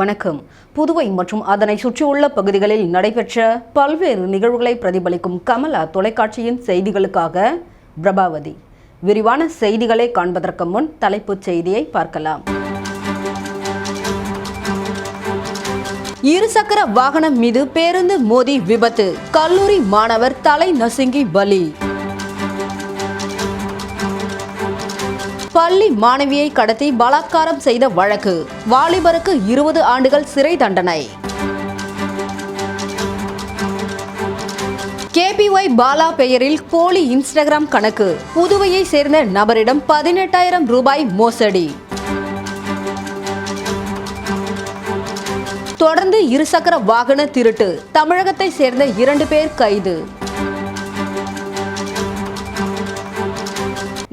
வணக்கம். புதுவை மற்றும் அதனை சுற்றியுள்ள பகுதிகளில் நடைபெற்ற பல்வேறு நிகழ்வுகளை பிரதிபலிக்கும் கமலா தொலைக்காட்சியின் செய்திகளுக்காக பிரபாவதி. விரிவான செய்திகளை காண்பதற்கு முன் தலைப்புச் செய்தியை பார்க்கலாம். இருசக்கர வாகனம் மீது பேருந்து மோதி விபத்து, கல்லூரி மாணவர் தலை நசுங்கி பலி. பள்ளி மாணவியை கடத்தி பலாத்காரம் செய்த வழக்கு, வாலிபருக்கு 20 ஆண்டுகள் சிறை தண்டனை. KPY பாலா பெயரில் போலி இன்ஸ்டாகிராம் கணக்கு, புதுவையை சேர்ந்த நபரிடம் 18,000 ரூபாய் மோசடி. தொடர்ந்து இருசக்கர வாகன திருட்டு, தமிழகத்தை சேர்ந்த 2 பேர் கைது.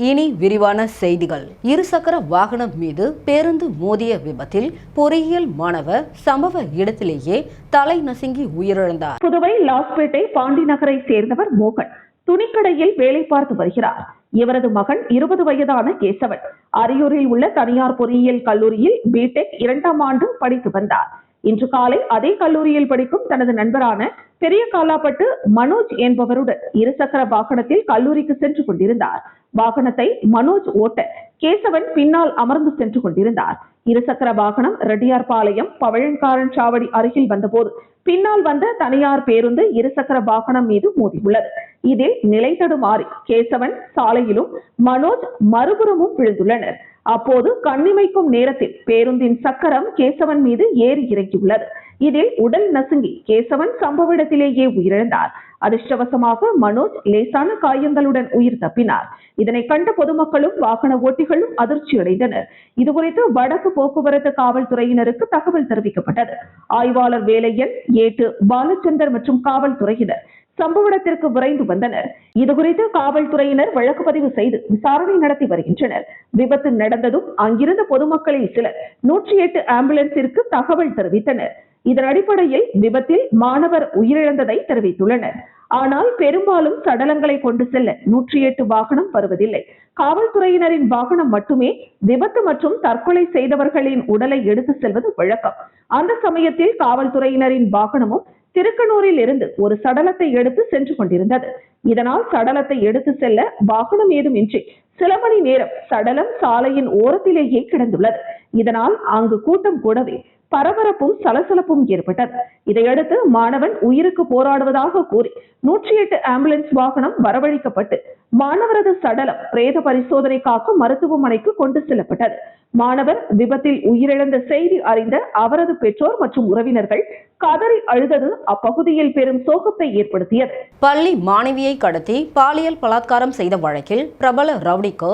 இனி விரிவான செய்திகள். இருசக்கர வாகனம் மீது பேருந்து மோதிய விபத்தில் பொறியியல் மாணவர் சம்பவ இடத்திலேயே தலை நசுங்கி உயிரிழந்தார். புதுவை லாஸ்பேட்டை பாண்டி நகரை சேர்ந்தவர் மோகன் துணிக்கடையில் வேலை பார்த்து வருகிறார். இவரது மகன் 20 வயதான கேசவன் அரியூரில் உள்ள தனியார் பொறியியல் கல்லூரியில் பிடெக் 2ஆம் ஆண்டு படித்து வந்தார். இன்று காலை அதே கல்லூரியில் படிக்கும் தனது நண்பரான பெரிய காலாப்பட்டு மனோஜ் என்பவருடன் இருசக்கர வாகனத்தில் கல்லூரிக்கு சென்று கொண்டிருந்தார். வாகனத்தை மனோஜ் ஓட்ட கேசவன் பின்னால் அமர்ந்து சென்று கொண்டிருந்தார். இருசக்கர வாகனம் ரெட்டியார்பாளையம் பவழங்காரன் சாவடி அருகில் வந்தபோது பின்னால் வந்த தனியார் பேருந்து இருசக்கர வாகனம் மீது மோதியுள்ளது. இதில் நிலை தடுமாறி கேசவன் சாலையிலும் மனோஜ் மறுபுறமும் விழுந்துள்ளனர். அப்போது கண்ணிமைக்கும் நேரத்தில் பேருந்தின் சக்கரம் கேசவன் மீது ஏறி இறங்கியுள்ளது. இதில் உடல் நசுங்கி கேசவன் சம்பவ இடத்திலேயே உயிரிழந்தார். அதிர்ஷ்டவசமாக மனோஜ் லேசான காயங்களுடன் உயிர் தப்பினார். இதனை கண்ட பொதுமக்களும் வாகன ஓட்டிகளும் அதிர்ச்சி அடைந்தனர். இதுகுறித்து வடக்கு போக்குவரத்து காவல்துறையினருக்கு தகவல் தெரிவிக்கப்பட்டது. ஆய்வாளர் வேலையன், ஏட்டு பாலச்சந்தர் மற்றும் காவல்துறையினர் சம்பவ இடத்திற்கு விரைந்து வந்தனர். இதுகுறித்து காவல்துறையினர் வழக்கு பதிவு செய்து விசாரணை நடத்தி வருகின்றனர். விபத்து நடந்ததும் அங்கிருந்த பொதுமக்களில் சிலர் 108 ஆம்புலன்ஸிற்கு தகவல் தெரிவித்தனர். இதன் அடிப்படையில் விபத்தில் மாணவர் உயிரிழந்ததை தெரிவித்துள்ளனர். ஆனால் பெரும்பாலும் சடலங்களை கொண்டு செல்ல 108 வாகனம் வருவதில்லை. காவல்துறையினரின் வாகனம் மட்டுமே விபத்து மற்றும் தற்கொலை செய்தவர்களின் உடலை எடுத்து செல்வது வழக்கம். அந்த சமயத்தில் காவல்துறையினரின் வாகனமும் திருக்கனூரில் இருந்து ஒரு சடலத்தை எடுத்து சென்று கொண்டிருந்தது. இதனால் சடலத்தை எடுத்து செல்ல வாகனம் ஏதுமின்றி சில மணி நேரம் சடலம் சாலையின் ஓரத்திலேயே கிடந்துள்ளது. இதனால் அங்கு கூட்டம் கூடவே பரபரப்பும் சலசலப்பும் ஏற்பட்டது. இதையடுத்து மாணவன் உயிருக்கு போராடுவதாக கூறி 108 ஆம்புலன்ஸ் வாகனம் வரவழைக்கப்பட்டு மாணவரது சடலம் பிரேத பரிசோதனைக்காக மருத்துவமனைக்கு கொண்டு செல்லப்பட்டது. மாணவர் விபத்தில் உயிரிழந்த செய்தி அறிந்த அவரது பெற்றோர் மற்றும் உறவினர்கள் கதறி அழுதது அப்பகுதியில் பெரும் சோகத்தை ஏற்படுத்தியது. பள்ளி மாணவியை கடத்தி பாலியல் பலாத்காரம் செய்த வழக்கில் பிரபல ரவுடிக்கு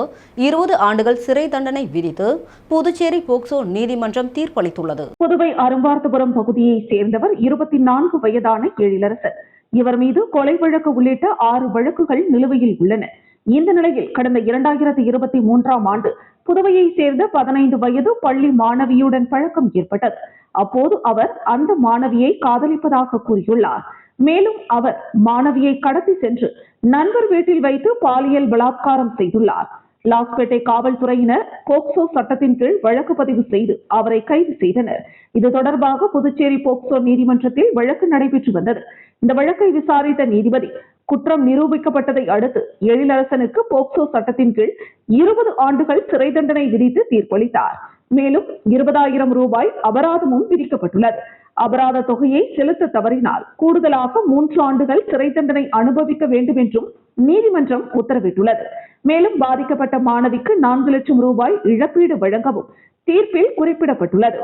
20 ஆண்டுகள் சிறை தண்டனை விதித்து புதுச்சேரி போக்சோ நீதிமன்றம் தீர்ப்பளித்துள்ளது. புதுவை அரும்பார்த்தபுரம் பகுதியை சேர்ந்தவர் 24 வயதான எழிலரசன். இவர் மீது கொலை வழக்கு உள்ளிட்ட 6 வழக்குகள் நிலுவையில் உள்ளன. இந்த நிலையில் கடந்த 2023ஆம் ஆண்டு புதுவையை சேர்ந்த 15 வயது பள்ளி மாணவியுடன் பழக்கம் ஏற்பட்டது. அப்போது அவர் அந்த மாணவியை காதலிப்பதாக கூறியுள்ளார். மேலும் அவர் மாணவியை கடத்தி சென்று நண்பர் வீட்டில் வைத்து பாலியல் பலாத்காரம் செய்துள்ளார். லாஸ்பேட்டை காவல்துறையினர் போக்சோ சட்டத்தின் கீழ் வழக்கு பதிவு செய்து அவரை கைது செய்தனர். இது தொடர்பாக புதுச்சேரி போக்சோ நீதிமன்றத்தில் வழக்கு நடைபெற்று வந்தது. இந்த வழக்கை விசாரித்த நீதிபதி குற்றம் நிரூபிக்கப்பட்டதை அடுத்து எழிலரசனுக்கு போக்சோ சட்டத்தின் கீழ் 20 ஆண்டுகள் சிறை தண்டனை விதித்து தீர்ப்பளித்தார். மேலும் 20,000 ரூபாய் அபராதமும் விதிக்கப்பட்டுள்ளது. அபராத தொகையை செலுத்த தவறினால் கூடுதலாக 3 ஆண்டுகள் சிறை தண்டனை அனுபவிக்க வேண்டும் என்றும் நீதிமன்றம் உத்தரவிட்டுள்ளது. மேலும் பாதிக்கப்பட்ட மாணவிக்கு 4 லட்சம் ரூபாய் இழப்பீடு வழங்கவும் தீர்ப்பில் குறிப்பிடப்பட்டுள்ளது.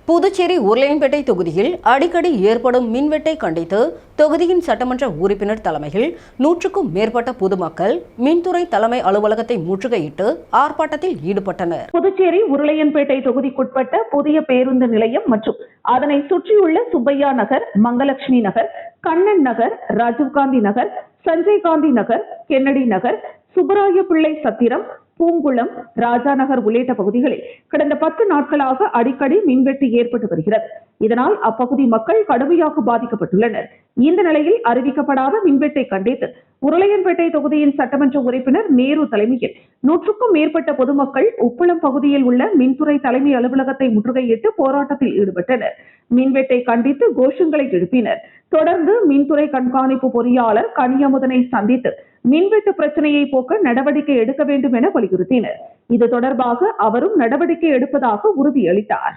புதுச்சேரி உருளையன்பேட்டை தொகுதியில் அடிக்கடி ஏற்படும் மின்வெட்டை கண்டித்து தொகுதியின் சட்டமன்ற உறுப்பினர் தலைமையில் 100க்கும் மேற்பட்ட பொதுமக்கள் மின்துறை தலைமை அலுவலகத்தை முற்றுகையிட்டு ஆர்ப்பாட்டத்தில் ஈடுபட்டனர். புதுச்சேரி உருளையன்பேட்டை தொகுதிக்குட்பட்ட புதிய பேருந்து நிலையம் மற்றும் அதனை சுற்றியுள்ள சுப்பையா நகர், மங்கலட்சுமி நகர், கண்ணன் நகர், ராஜீவ்காந்தி நகர், சஞ்சய் காந்தி நகர், கென்னடி நகர், சுப்பராய பிள்ளை சத்திரம், பூங்குளம், ராஜாநகர் உள்ளிட்ட பகுதிகளில் கடந்த 10 நாட்களாக அடிக்கடி மின்வெட்டு ஏற்பட்டு வருகிறது. இதனால் அப்பகுதி மக்கள் கடுமையாக பாதிக்கப்பட்டுள்ளனர். இந்த நிலையில் அறிவிக்கப்படாத மின்வெட்டை கண்டித்து உருளையன்பேட்டை தொகுதியின் சட்டமன்ற உறுப்பினர் நேரு தலைமையில் 100க்கும் மேற்பட்ட பொதுமக்கள் உப்பளம் பகுதியில் உள்ள மின்துறை தலைமை அலுவலகத்தை முற்றுகையிட்டு போராட்டத்தில் ஈடுபட்டனர். மின்வெட்டை கண்டித்து கோஷங்களை எழுப்பினர். தொடர்ந்து மின்துறை கண்காணிப்பு பொறியாளர் கனியமுதனை சந்தித்து மின்வெட்டு பிரச்சனையை போக்க நடவடிக்கை எடுக்க வேண்டும் என வலியுறுத்தினர். இது தொடர்பாக அவரும் நடவடிக்கை எடுப்பதாக உறுதியளித்தார்.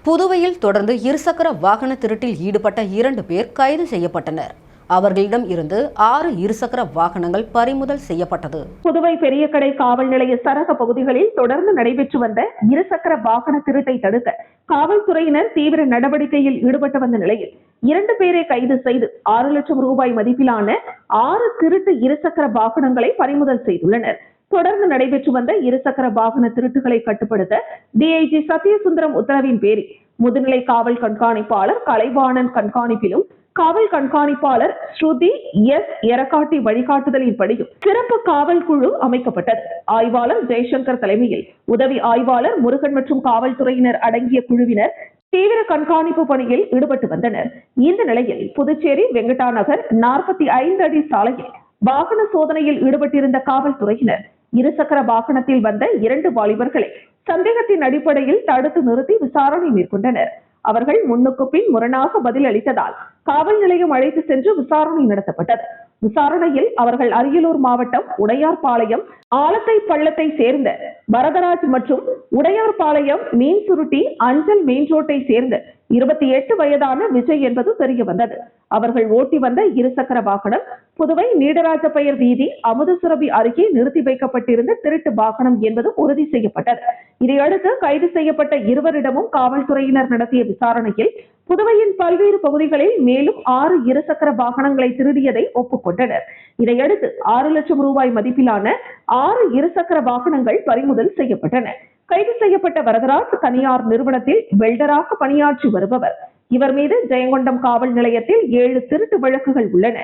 புதுவையில் தொடர்ந்து இருசக்கர வாகன திருட்டில் ஈடுபட்ட 2 பேர் கைது செய்யப்பட்டனர். அவர்களிடம் இருந்து 6 இருசக்கர வாகனங்கள் பறிமுதல் செய்யப்பட்டது. புதுவை பெரியகடை காவல் நிலைய சரக பகுதிகளில் தொடர்ந்து நடைபெற்று வந்த இருசக்கர வாகன திருட்டை தடுக்க காவல்துறையினர் தீவிர நடவடிக்கையில் ஈடுபட்டு வந்த நிலையில் 2 பேரை கைது செய்து 6 லட்சம் ரூபாய் மதிப்பிலான 6 திருட்டு இருசக்கர வாகனங்களை பறிமுதல் செய்துள்ளனர். தொடர்ந்து நடைபெற்று வந்த இருசக்கர வாகன திருட்டுகளை கட்டுப்படுத்த டிஐஜி சத்யசுந்தரம் உத்தரவின் பேரில் முதுநிலை காவல் கண்காணிப்பாளர் கலைவாணன் கண்காணிப்பிலும் காவல் கண்காணிப்பாளர் ஸ்ருதி எஸ் எரக்காட்டி வழிகாட்டுதலின்படியும் சிறப்பு காவல் குழு அமைக்கப்பட்டது. ஆய்வாளர் ஜெய்சங்கர் தலைமையில் உதவி ஆய்வாளர் முருகன் மற்றும் காவல்துறையினர் அடங்கிய குழுவினர் தீவிர கண்காணிப்பு பணியில் ஈடுபட்டு வந்தனர். இந்த நிலையில் புதுச்சேரி வெங்கடா நகர் 45 அடி சாலையில் வாகன சோதனையில் ஈடுபட்டிருந்த காவல்துறையினர் இருசக்கர வாகனத்தில் வந்த 2 வாலிபர்களை சந்தேகத்தின் அடிப்படையில் தடுத்து நிறுத்தி விசாரணை மேற்கொண்டனர். அவர்கள் முன்னுக்கு பின் முரணாக பதில் அளித்ததால் காவல் நிலையம் அழைத்து சென்று விசாரணை நடத்தப்பட்டது. விசாரணையில் அவர்கள் அரியலூர் மாவட்டம் உடையார்பாளையம் ஆலத்தை பள்ளத்தை சேர்ந்த வரதராஜ் மற்றும் உடையார்பாளையம் மீன் சுருட்டி அஞ்சல் மெயின் ரோட்டை சேர்ந்த 28 வயதான விஜய் என்பது தெரிய வந்தது. அவர்கள் ஓட்டி வந்த இருசக்கர வாகனம் புதுவை நீடராஜப்பயர் வீதி அமுதசுரபி அருகே நிறுத்தி வைக்கப்பட்டிருந்த திருட்டு வாகனம் என்பது உறுதி செய்யப்பட்டது. இதையடுத்து கைது செய்யப்பட்ட இருவரிடமும் காவல்துறையினர் நடத்திய விசாரணையில் புதுவையின் பல்வேறு பகுதிகளில் மேலும் 6 இருசக்கர வாகனங்களை திருடியதை ஒப்புக்கொண்டனர். இதையடுத்து 6 லட்சம் ரூபாய் மதிப்பிலான 6 இருசக்கர வாகனங்கள் பறிமுதல் செய்யப்பட்டன. கைது செய்யப்பட்ட வரதராஜ் தனியார் நிறுவனத்தில் வெல்டராக பணியாற்றி வருபவர். இவர் மீது ஜெயங்கொண்டம் காவல் நிலையத்தில் 7 திருட்டு வழக்குகள் உள்ளன.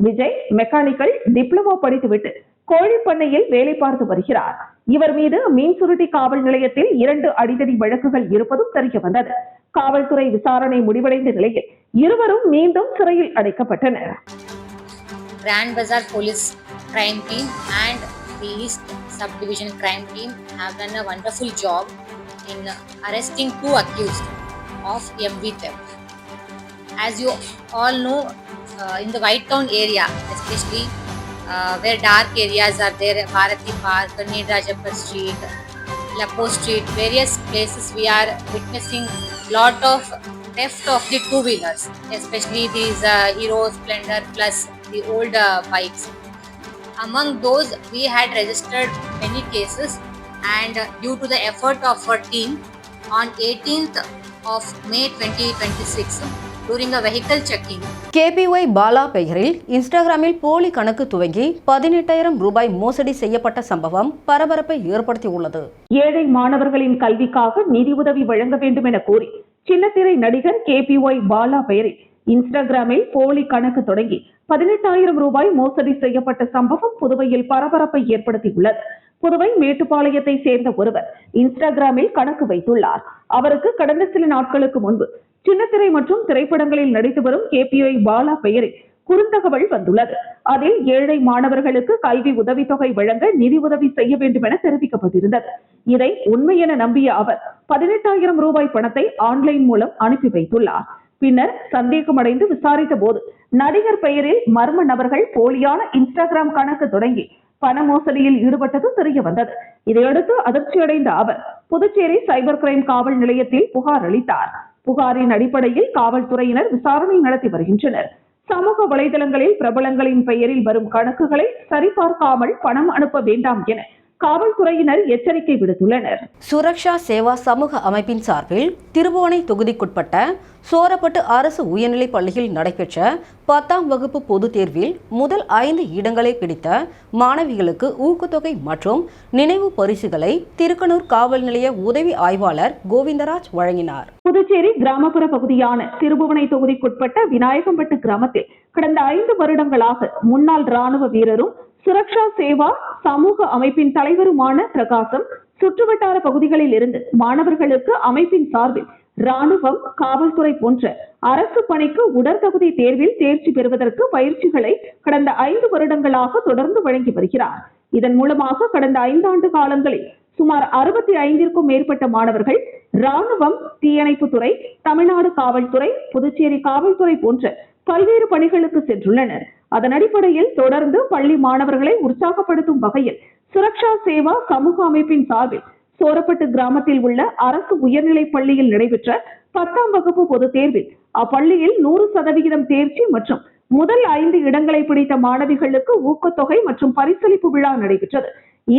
விஜய் மெக்கானிக்கல் டிப்ளமோ படித்துவிட்டு கோழிப்பண்ணையில் வேலை பார்த்து வருகிறார். இவர் மீது மீன் சுருட்டி காவல் நிலையத்தில் 2 அடிதடி வழக்குகள் இருப்பதும் தெரிய வந்தது. காவல்துறை விசாரணை முடிவடைந்த நிலையில் இருவரும் மீண்டும் சிறையில் அடைக்கப்பட்டனர். Grand Bazaar Police Crime Team and the East Subdivision Crime Team have done a wonderful job in arresting 2 accused of MV theft. As you all know, in the White Town area, especially where dark areas are there, Bharati Park, Neerajappa Street, Lapo Street, various places we are witnessing lot of theft of the 2-wheelers, especially these Hero, Splendor plus the old bikes. Among those, we had registered many cases, and due to the effort of our team, on 18th of May 2026, during a vehicle checking, KPY Bala பெயரில் இன்ஸ்டாகிராமில் போலி கணக்கு துவங்கி 18,000 ரூபாய் மோசடி செய்யப்பட்ட சம்பவம் பரபரப்பை ஏற்படுத்தியுள்ளது. ஏழை மாணவர்களின் கல்விக்காக நிதி உதவி வழங்க வேண்டும் என கோரி சின்னத்திரை நடிகர் KPY பாலா பெயரில் இன்ஸ்டாகிராமில் போலி கணக்கு தொடங்கி 18,000 ரூபாய் மோசடி செய்யப்பட்ட சம்பவம் புதுவையில் பரபரப்பை ஏற்படுத்தியுள்ளது. புதுவை மேட்டுப்பாளையத்தை சேர்ந்த ஒருவர் இன்ஸ்டாகிராமில் கணக்கு வைத்துள்ளார். அவருக்கு கடந்த சில நாட்களுக்கு முன்பு சின்னத்திரை மற்றும் திரைப்படங்களில் நடித்து வரும் KPY பாலா பெயரில் குறுந்தகவல் வந்துள்ளது. அதில் ஏழை மாணவர்களுக்கு கல்வி உதவித்தொகை வழங்க நிதி உதவி செய்ய வேண்டும் என தெரிவிக்கப்பட்டிருந்தது. இதை உண்மை என நம்பிய அவர் 18,000 ரூபாய் பணத்தை ஆன்லைன் மூலம் அனுப்பி வைத்துள்ளார். பின்னர் சந்தேகமடைந்து விசாரித்த போது நடிகர் பெயரில் மர்ம நபர்கள் போலியான இன்ஸ்டாகிராம் கணக்கு தொடங்கி பண மோசடியில் ஈடுபட்டது தெரிய வந்தது. இதையடுத்து அதிர்ச்சியடைந்த அவர் புதுச்சேரி சைபர் கிரைம் காவல் நிலையத்தில் புகார் அளித்தார். புகாரின் அடிப்படையில் காவல்துறையினர் விசாரணை நடத்தி வருகின்றனர். சமூக வலைதளங்களில் பிரபலங்களின் பெயரில் வரும் கணக்குகளை சரிபார்க்காமல் பணம் அனுப்ப வேண்டாம் என காவல்துறையினர் எச்சரிக்கை விடுத்துள்ளனர். சுரக்ஷா சேவா சமூக அமைப்பின் சார்பில் திருபுவனை தொகுதிக்குட்பட்ட சோரப்பட்டு அரசு உயர்நிலைப் பள்ளியில் நடைபெற்ற 10ஆம் வகுப்பு பொதுத் தேர்வில் முதல் 5 இடங்களை பிடித்த மாணவிகளுக்கு ஊக்கத்தொகை மற்றும் நினைவு பரிசுகளை திருக்கனூர் காவல் நிலைய உதவி ஆய்வாளர் கோவிந்தராஜ் வழங்கினார். புதுச்சேரி கிராமப்புற பகுதியான திருபுவனை தொகுதிக்குட்பட்ட விநாயகம்பட்டு கிராமத்தில் கடந்த 5 வருடங்களாக முன்னாள் ராணுவ வீரரும் சுரக்ஷா சேவா சமூக அமைப்பின் தலைவருமான பிரகாசம் சுற்றுவட்டார பகுதிகளில் இருந்து மாணவர்களுக்கு அமைப்பின் சார்பில் ராணுவம், காவல்துறை போன்ற அரசு பணிக்கு உடற்தகுதி தேர்வில் தேர்ச்சி பெறுவதற்கு பயிற்சிகளை கடந்த 5 வருடங்களாக தொடர்ந்து வழங்கி வருகிறார். இதன் மூலமாக கடந்த 5 ஆண்டு காலங்களில் சுமார் 65ற்கும் மேற்பட்ட மாணவர்கள் ராணுவம், தீயணைப்புத்துறை, தமிழ்நாடு காவல்துறை, புதுச்சேரி காவல்துறை போன்ற பல்வேறு பணிகளுக்கு சென்றுள்ளனர். அதன் அடிப்படையில் தொடர்ந்து பள்ளி மாணவர்களை உற்சாகப்படுத்தும் வகையில் சுரக்ஷா சேவா சமூக அமைப்பின் சார்பில் சோரப்பட்டு கிராமத்தில் உள்ள அரசு உயர்நிலைப் பள்ளியில் நடைபெற்ற 10ஆம் வகுப்பு பொதுத் தேர்வில் அப்பள்ளியில் 100% தேர்ச்சி மற்றும் முதல் 5 இடங்களை பிடித்த மாணவிகளுக்கு ஊக்கத்தொகை மற்றும் பரிசளிப்பு விழா நடைபெற்றது.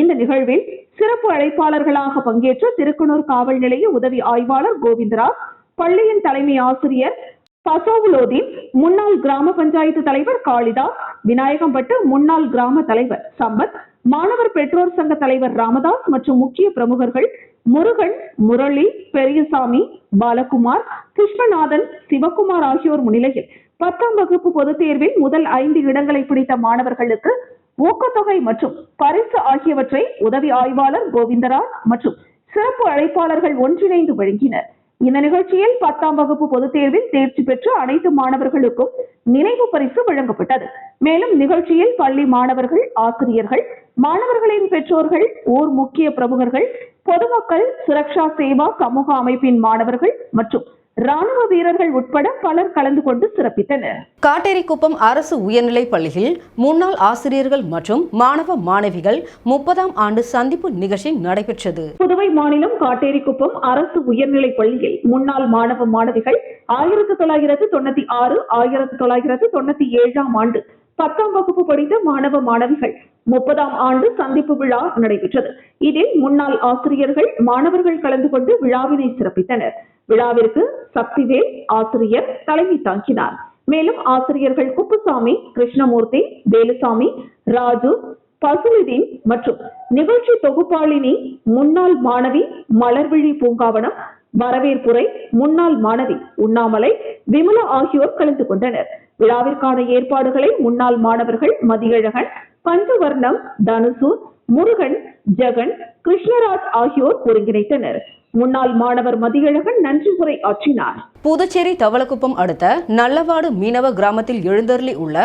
இந்த நிகழ்வில் சிறப்பு அழைப்பாளர்களாக பங்கேற்ற திருக்கனூர் காவல் நிலைய உதவி ஆய்வாளர் கோவிந்தராஜ், பள்ளியின் தலைமை ஆசிரியர் பசோவுலோதீன், முன்னாள் கிராம பஞ்சாயத்து தலைவர் காளிதாஸ், விநாயகம்பட்டு முன்னாள் கிராம தலைவர் சம்பத், மாணவர் பெற்றோர் சங்க தலைவர் ராமதாஸ் மற்றும் முக்கிய பிரமுகர்கள் முருகன், முரளி, பெரியசாமி, பாலகுமார், கிருஷ்ணநாதன், சிவகுமார் ஆகியோர் முன்னிலையில் 10ஆம் வகுப்பு பொதுத் தேர்வில் முதல் 5 இடங்களை பிடித்த மாணவர்களுக்கு ஊக்கத்தொகை மற்றும் பரிசு ஆகியவற்றை உதவி ஆய்வாளர் கோவிந்தராஜ் மற்றும் சிறப்பு அழைப்பாளர்கள் ஒன்றிணைந்து வழங்கினர். இந்த நிகழ்ச்சியில் 10ஆம் வகுப்பு பொதுத் தேர்வில் தேர்ச்சி பெற்ற அனைத்து மாணவர்களுக்கும் நினைவு பரிசு வழங்கப்பட்டது. மேலும் நிகழ்ச்சியில் பள்ளி மாணவர்கள், ஆசிரியர்கள், மாணவர்களின் பெற்றோர்கள், ஊர் முக்கிய பிரமுகர்கள், பொதுமக்கள், சுரக்ஷா சேவா சமூக அமைப்பின் மாணவர்கள் மற்றும் ராணுவ வீரர்கள் உட்பட பலர் கலந்து கொண்டு சிறப்பித்தனர். காட்டேரிக்குப்பம் அரசு உயர்நிலைப் பள்ளியில் முன்னாள் ஆசிரியர்கள் மற்றும் மாணவ மாணவிகள் 30ஆம் ஆண்டு சந்திப்பு நிகழ்ச்சி நடைபெற்றது. புதுவை மாநிலம் காட்டேரிக்குப்பம் அரசு உயர்நிலைப் பள்ளியில் முன்னாள் மாணவ மாணவிகள் 1996, 1997ஆம் ஆண்டு 10ஆம் வகுப்பு படித்த மாணவ மாணவிகள் 30ஆம் ஆண்டு சந்திப்பு விழா நடைபெற்றது. இதில் முன்னாள் ஆசிரியர்கள், மாணவர்கள் கலந்து கொண்டு விழாவினை சிறப்பித்தனர். விழாவிற்கு சக்திவேல் ஆசிரியர் தலைமை தாங்கினார். மேலும் ஆசிரியர்கள் குப்புசாமி, கிருஷ்ணமூர்த்தி, வேலுசாமி, ராஜு, பசுலுதீன் மற்றும் நிகழ்ச்சி தொகுப்பாளினி முன்னாள் மாணவி மலர்விழி பூங்காவனம், வரவேற்புரை முன்னாள் மாணவி உண்ணாமலை, விமலா ஆகியோர் கலந்து கொண்டனர். விழாவிற்கான ஏற்பாடுகளை முன்னாள் மாணவர்கள் மதியழகன், பஞ்சவர்ணம், தனுசு, முருகன், ஜெகன், கிருஷ்ணராஜ் ஆகியோர் ஒருங்கிணைத்தனர். முன்னாள் மாணவர் மதியழகன் நன்றி உரை ஆற்றினார். புதுச்சேரி தவளக்குப்பம் அடுத்த நல்லவாடு மீனவ கிராமத்தில் எழுந்தருளி உள்ள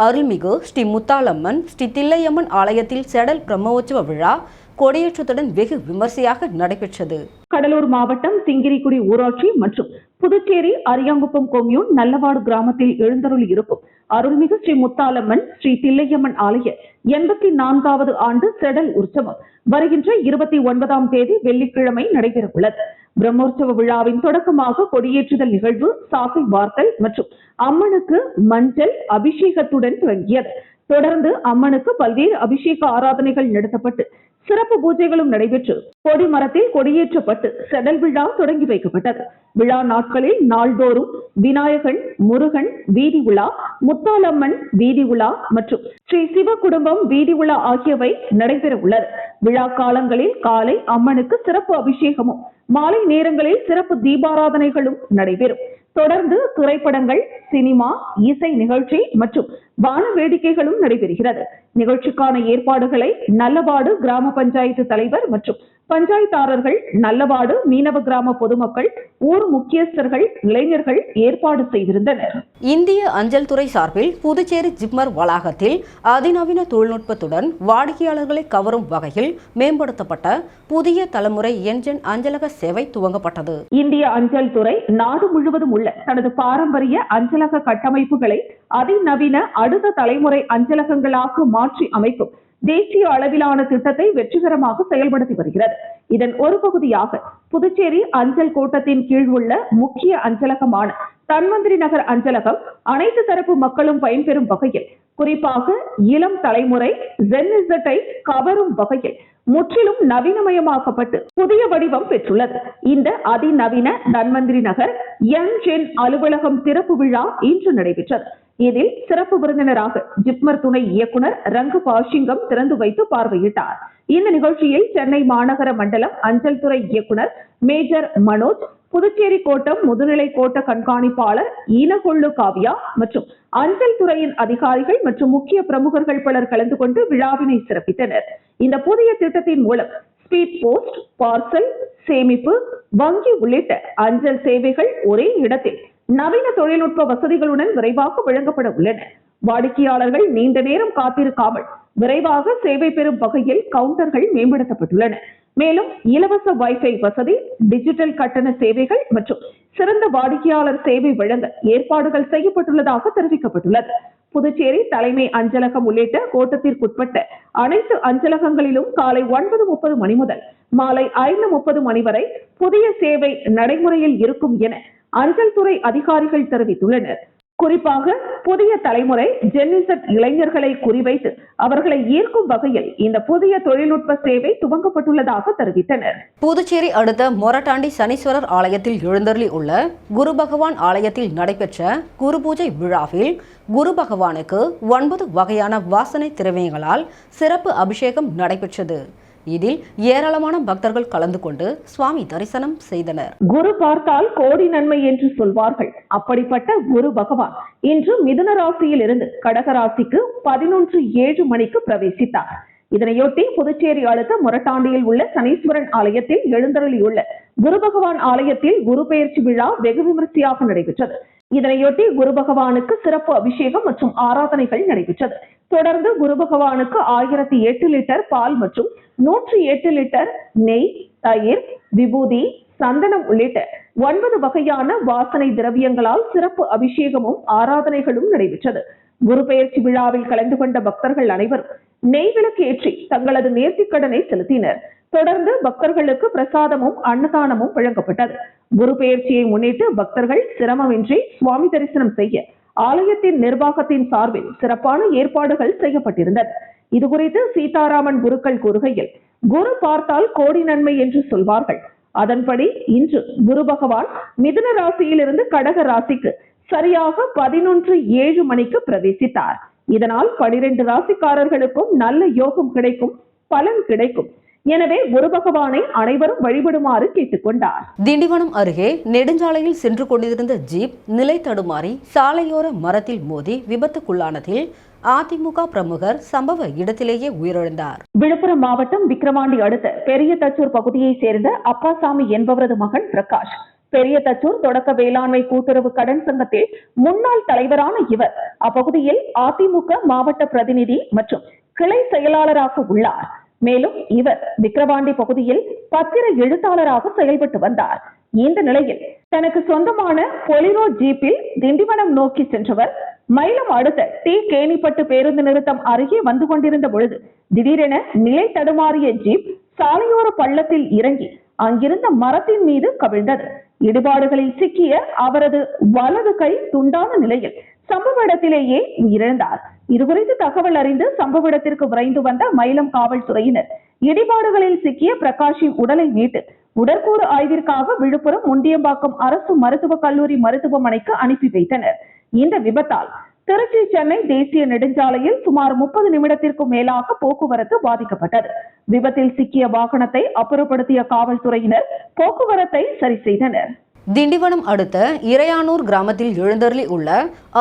அருள்மிகு ஸ்ரீ முத்தாலம்மன், ஸ்ரீ தில்லையம்மன் ஆலயத்தில் செடல் பிரம்மோற்சவ விழா கொடியேற்றத்துடன் வெகு விமர்சையாக நடைபெற்றது. கடலூர் மாவட்டம் சிங்கிரிக்குடி ஊராட்சி மற்றும் புதுச்சேரி அரியாங்குப்பம் கொம்யூன் நல்லவாடு கிராமத்தில் எழுந்தருளி இருக்கும் அருள்மிகு ஸ்ரீ முத்தாலம்மன், ஸ்ரீ தில்லையம்மன் ஆலய 84வது ஆண்டு செடல் உற்சவம் வருகின்ற 29ஆம் தேதி வெள்ளிக்கிழமை நடைபெற உள்ளது. பிரம்மோற்சவ விழாவின் தொடக்கமாக கொடியேற்றுதல் நிகழ்வு, சாகை வார்த்தல் மற்றும் அம்மனுக்கு மஞ்சள் அபிஷேகத்துடன் தொடங்கியது. தொடர்ந்து அம்மனுக்கு பல்வேறு அபிஷேக ஆராதனைகள் நடத்தப்பட்டு சிறப்பு பூஜைகளும் நடைபெற்று கொடிமரத்தில் கொடியேற்றப்பட்டு செடல் விழா தொடங்கி வைக்கப்பட்டது. விழா நாட்களில் நாள்தோறும் விநாயகன், முருகன் வீதி உலா, முத்தாலம்மன் வீதி உலா மற்றும் ஸ்ரீ சிவ குடும்பம் வீதி உலா ஆகியவை நடைபெற உள்ளது. விழா காலங்களில் காலை அம்மனுக்கு சிறப்பு அபிஷேகமும், மாலை நேரங்களில் சிறப்பு தீபாராதனைகளும் நடைபெறும். தொடர்ந்து திரைப்படங்கள், சினிமா, இசை நிகழ்ச்சி மற்றும் வான வேடிக்கைகளும் நடைபெறுகிறது. நிகழ்ச்சிக்கான ஏற்பாடுகளை நல்லவாடு கிராம பஞ்சாயத்து தலைவர் மற்றும் பஞ்சாயத்தாளர்கள், நல்லவாடு மீனவ கிராம பொதுமக்கள், ஊர் முக்கியஸ்தர்கள், இளைஞர்கள் ஏற்பாடு செய்திருந்தனர். இந்திய அஞ்சல் துறை சார்பில் புதுச்சேரி ஜிப்மர் வளாகத்தில் அதிநவீன தொழில்நுட்பத்துடன் வாடிக்கையாளர்களை கவரும் வகையில் மேம்படுத்தப்பட்ட புதிய தலைமுறை என்ஜென் அஞ்சலக சேவை துவங்கப்பட்டது. இந்திய அஞ்சல் துறை நாடு முழுவதும் உள்ள தனது பாரம்பரிய அஞ்சலக கட்டமைப்புகளை அதிநவீன அடுத்த தலைமுறை அஞ்சலகங்களாக மாற்றி அமைக்கும் தேசிய அளவிலான திட்டத்தை வெற்றிகரமாக செயல்படுத்தி வருகிறது. இதன் ஒரு பகுதியாக புதுச்சேரி அஞ்சல் கோட்டத்தின் கீழ் உள்ள முக்கிய அஞ்சலகமான தன்வந்திரி நகர் அஞ்சலகம் அனைத்து தரப்பு மக்களும் பயன்பெறும் வகையில் குறிப்பாக இளம் தலைமுறை ஜென்இசட்டை கவரும் வகையில் முற்றிலும் நவீனமயமாக்கப்பட்டு புதிய வடிவம் பெற்றுள்ளது. இந்த அதிநவீன தன்வந்திரி நகர் என்ஜென் அலுவலகம் திறப்பு விழா இன்று நடைபெற்றது. இதில் சிறப்பு விருந்தினராக ஜிப்மர் துணை இயக்குனர் ரங்கு பாஷிங்கம் திறந்து வைத்து பார்வையிட்டார். இந்த நிகழ்ச்சியில் சென்னை மாநகர மண்டலம் அஞ்சல் துறை இயக்குனர் மேஜர் மனோஜ், புதுச்சேரி கோட்டம் முதுநிலை கோட்ட கண்காணிப்பாளர் ஈனகொள்ளு காவ்யா மற்றும் அஞ்சல் துறையின் அதிகாரிகள் மற்றும் முக்கிய பிரமுகர்கள் பலர் கலந்து கொண்டு விழாவினை சிறப்பித்தனர். இந்த புதிய திட்டத்தின் மூலம் ஸ்பீட் போஸ்ட், பார்சல், சேமிப்பு, வங்கி உள்ளிட்ட அஞ்சல் சேவைகள் ஒரே இடத்தில் நவீன தொழில்நுட்ப வசதிகளுடன் விரைவாக வழங்கப்பட உள்ளன. வாடிக்கையாளர்கள் நீண்ட நேரம் காத்திருக்காமல் விரைவாக சேவை பெறும் வகையில் கவுண்டர்கள் மேம்படுத்தப்பட்டுள்ளன. மேலும் இலவச வைஃபை வசதி, டிஜிட்டல் கட்டண சேவைகள் மற்றும் சிறந்த வாடிக்கையாளர் சேவை வழங்க ஏற்பாடுகள் செய்யப்பட்டுள்ளதாக தெரிவிக்கப்பட்டுள்ளது. புதுச்சேரி தலைமை அஞ்சலகம் உள்ளிட்ட கோட்டத்திற்குட்பட்ட அனைத்து அஞ்சலகங்களிலும் காலை 9:30 மணி முதல் மாலை 5:30 மணி வரை புதிய சேவை நடைமுறையில் இருக்கும் என அஞ்சல் துறை அதிகாரிகள் தெரிவித்துள்ளனர். குறிப்பாக புதிய தலைமுறை ஜென்இசட் இளைஞர்களை குறிவைத்து அவர்களை ஈர்க்கும் வகையில் இந்த புதிய தொழில்நுட்ப சேவை துவங்கப்பட்டுள்ளதாக தெரிவித்தனர். புதுச்சேரி அடுத்த மொரட்டாண்டி சனீஸ்வரர் ஆலயத்தில் எழுந்தருளி உள்ள குரு பகவான் ஆலயத்தில் நடைபெற்ற குரு பூஜை விழாவில் குரு பகவானுக்கு 9 வகையான வாசனை திரவியங்களால் சிறப்பு அபிஷேகம் நடைபெற்றது. இதில் ஏராளமான பக்தர்கள் கலந்து கொண்டு சுவாமி தரிசனம் செய்தனர். குரு பார்த்தால் கோடி நன்மை என்று சொல்வார்கள். அப்படிப்பட்ட குரு பகவான் இன்று மிதுன ராசியில் இருந்து கடக ராசிக்கு 11:07 மணிக்கு பிரவேசித்தார். இதனையொட்டி புதுச்சேரி அடுத்த மொரட்டாண்டியில் உள்ள சனீஸ்வரன் ஆலயத்தில் எழுந்தருளியுள்ள குரு பகவான் ஆலயத்தில் குரு பெயர்ச்சி விழா வெகு விமரிசையாக நடைபெற்றது. இதனையொட்டி குரு பகவானுக்கு சிறப்பு அபிஷேகம் மற்றும் ஆராதனைகள் நடைபெற்றது. தொடர்ந்து குரு பகவானுக்கு 1008 லிட்டர் பால் மற்றும் 108 லிட்டர் நெய், தயிர், விபூதி, சந்தனம் உள்ளிட்ட 9 வகையான வாசனை திரவியங்களால் சிறப்பு அபிஷேகமும் ஆராதனைகளும் நடைபெற்றது. குரு பெயர்ச்சி விழாவில் கலந்து கொண்ட பக்தர்கள் அனைவரும் நெய் விளக்கு ஏற்றி தங்களது நேர்த்திக்கடனை செலுத்தினர். தொடர்ந்து பக்தர்களுக்கு பிரசாதமும் அன்னதானமும் வழங்கப்பட்டது. குரு பெயர்ச்சியை முன்னிட்டு பக்தர்கள் சிரமமின்றி சுவாமி தரிசனம் செய்ய ஆலயத்தின் நிர்வாகத்தின் சார்பில் சிறப்பான ஏற்பாடுகள் செய்யப்பட்டிருந்தது. இதுகுறித்து சீதாராமன் குருக்கள் கூறுகையில், குரு பார்த்தால் கோடி நன்மை என்று சொல்வார்கள். அதன்படி இன்று குரு பகவான் மிதுன ராசியிலிருந்து கடக ராசிக்கு சரியாக 11:07 மணிக்கு பிரவேசித்தார். இதனால் 12 ராசிக்காரர்களுக்கும் நல்ல யோகம் கிடைக்கும், பலன் கிடைக்கும். எனவே குரு பகவானை அனைவரும் வழிபடுமாறு கேட்டுக்கொண்டார். திண்டிவனம் அருகே நெடுஞ்சாலையில் சென்று கொண்டிருந்த ஜீப் நிலை தடுமாறி சாலையோர மரத்தில் மோதி விபத்துக்குள்ளானதில் அதிமுக பிரமுகர் சம்பவ இடத்திலேயே உயிரிழந்தார். விழுப்புரம் மாவட்டம் விக்கிரவாண்டி அடுத்த பெரிய தச்சூர் பகுதியை சேர்ந்த அப்பாசாமி என்பவரது மகன் பிரகாஷ் பெரிய தச்சூர் தொடக்க வேளாண்மை கூட்டுறவு கடன் சங்கத்தில் முன்னாள் தலைவரான இவர் அப்பகுதியில் அதிமுக மாவட்ட பிரதிநிதி மற்றும் கிளை செயலாளராக உள்ளார். மேலும் இவர் விக்கிரவாண்டி பகுதியில் பத்திர எழுத்தாளராக செயல்பட்டு வந்தார். இந்த நிலையில் தனக்கு சொந்தமான பொலிரோ ஜீப்பில் திண்டிவனம் நோக்கி சென்றவர் மயிலம் அடுத்த டி கேணிப்பட்டு பேருந்து நிறுத்தம் அருகே வந்து கொண்டிருந்த பொழுது திடீரென நிலை தடுமாறிய ஜீப் சாலையோர பள்ளத்தில் இறங்கி அங்கிருந்த மரத்தின் மீது கவிழ்ந்தது. இடிபாடுகளில் சிக்கிய அவரது வலது கை துண்டான நிலையில் சம்பவ இடத்திலேயே உயிரிழந்தார். இதுகுறித்து தகவல் அறிந்து சம்பவ இடத்திற்கு விரைந்து வந்த மயிலம் காவல்துறையினர் இடிபாடுகளில் சிக்கிய பிரகாஷின் உடலை மீட்டு உடற்கூறு ஆய்விற்காக விழுப்புரம் முண்டியம்பாக்கம் அரசு மருத்துவக் கல்லூரி மருத்துவமனைக்கு அனுப்பி வைத்தனர். இந்த விபத்தால் திருச்சி சென்னை தேசிய நெடுஞ்சாலையில் சுமார் 30 நிமிடத்திற்கும் மேலாக போக்குவரத்து பாதிக்கப்பட்டது. விபத்தில் சிக்கிய வாகனத்தை அப்புறப்படுத்திய காவல்துறையினர் போக்குவரத்தை சரி செய்தனர். திண்டிவனம் அடுத்த இறையானூர் கிராமத்தில் எழுந்தருளி உள்ள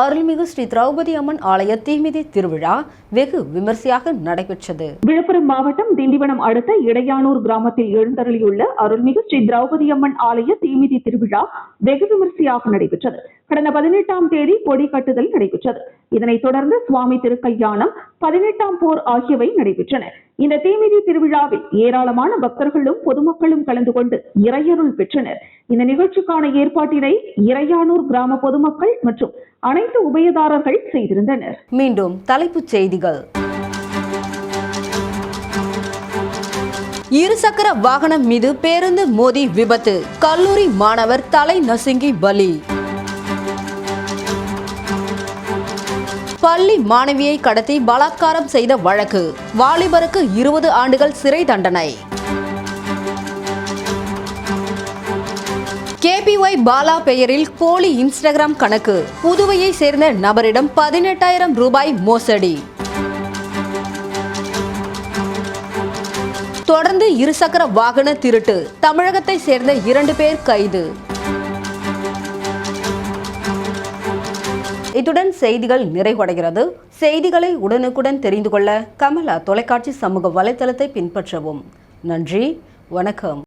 அருள்மிகு ஸ்ரீ திரௌபதி அம்மன் ஆலய தீமிதி திருவிழா வெகு விமர்சையாக நடைபெற்றது. விழுப்புரம் மாவட்டம் திண்டிவனம் அடுத்த இடையானூர் கிராமத்தில் எழுந்தருளியுள்ள அருள்மிகு ஸ்ரீ திரௌபதி அம்மன் ஆலய தீமிதி திருவிழா வெகு விமர்சையாக நடைபெற்றது. கடந்த 18ஆம் தேதி கொடி கட்டுதல் நடைபெற்றது. இதனைத் தொடர்ந்து சுவாமி திருக்கல்யாணம், 18ஆம் போர் ஆகியவை நடைபெற்றன. இந்த தீமிதி திருவிழாவில் ஏராளமான பக்தர்களும் பொதுமக்களும் கலந்து கொண்டு இறையருள் பெற்றனர். இந்த நிகழ்ச்சிக்கான ஏற்பாட்டினை இறையானூர் கிராம பொதுமக்கள் மற்றும் அனைத்து உபயதாரர்கள் செய்திருந்தனர். மீண்டும் தலைப்புச் செய்திகள். இருசக்கர வாகனம் மீது பேருந்து மோதி விபத்து, கல்லூரி மாணவர் தலை நசுங்கி பலி. பள்ளி மாணவியை கடத்தி பலாத்காரம் செய்த வழக்கு, வாலிபருக்கு 20 ஆண்டுகள் சிறை தண்டனை. KPY பாலா பெயரில் போலி இன்ஸ்டாகிராம் கணக்கு, புதுவையை சேர்ந்த நபரிடம் 18,000 ரூபாய் மோசடி. தொடர்ந்து இருசக்கர வாகன திருட்டு, தமிழகத்தை சேர்ந்த 2 பேர் கைது. இத்துடன் செய்திகள் நிறைவடைகிறது. செய்திகளை உடனுக்குடன் தெரிந்து கொள்ள கமலா தொலைக்காட்சி சமூக வலைதளத்தை பின்பற்றவும். நன்றி, வணக்கம்.